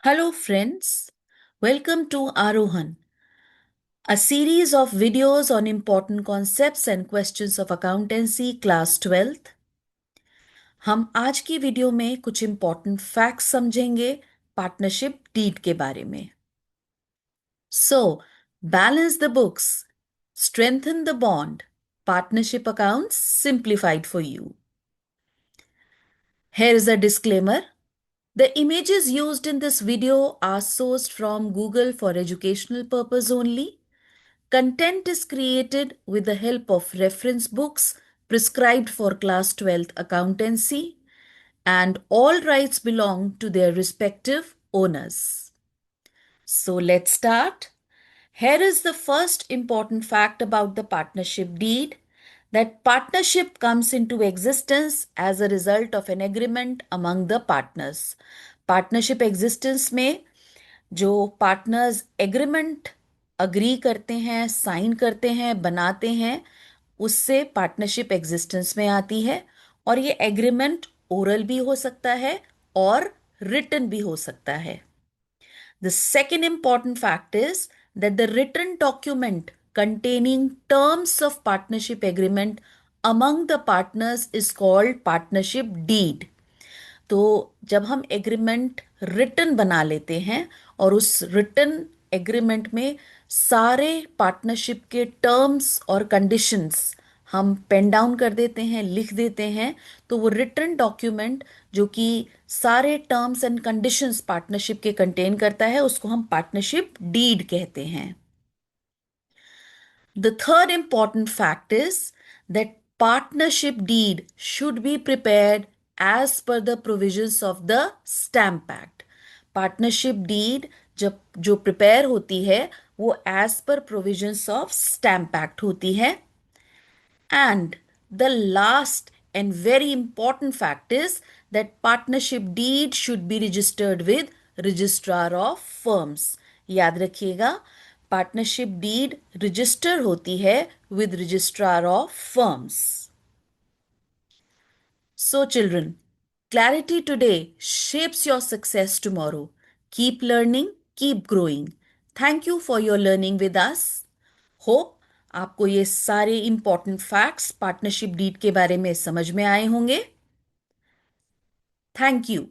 Hello, friends. Welcome to Arohan, a series of videos on important concepts and questions of accountancy, class 12th. हम आज की video में कुछ important facts समझेंगे partnership deed के बारे में. So, balance the books, strengthen the bond, partnership accounts simplified for you. Here is a disclaimer. The images used in this video are sourced from Google for educational purpose only. Content is created with the help of reference books prescribed for class 12th accountancy, and all rights belong to their respective owners. So let's start. Here is the first important fact about the partnership deed, that partnership comes into existence as a result of an agreement among the partners. Partnership existence में जो partners agreement agree करते हैं, sign करते हैं, बनाते हैं, उससे partnership existence में आती है. और ये एग्रीमेंट ओरल भी हो सकता है और रिटन भी हो सकता है. The second important fact is that the written document containing terms of partnership agreement among the partners is called partnership deed. तो जब हम एग्रीमेंट रिटन बना लेते हैं और उस रिटन एग्रीमेंट में सारे पार्टनरशिप के टर्म्स और कंडीशंस हम पेन डाउन कर देते हैं, लिख देते हैं, तो वो रिटन डॉक्यूमेंट जो कि सारे टर्म्स एंड कंडीशंस पार्टनरशिप के कंटेन करता है, उसको हम पार्टनरशिप डीड कहते हैं. The third important fact is that partnership deed should be prepared as per the provisions of the Stamp Act. Partnership deed जब जो प्रिपेयर होती है वो as per provisions of stamp act होती है. And the last and very important fact is that partnership deed should be registered with registrar of firms. याद रखिएगा, partnership deed register होती है with registrar of firms. So, children, clarity today shapes your success tomorrow. Keep learning, keep growing. Thank you for your learning with us. Hope आपको ये सारे important facts partnership deed के बारे में समझ में आए होंगे. Thank you.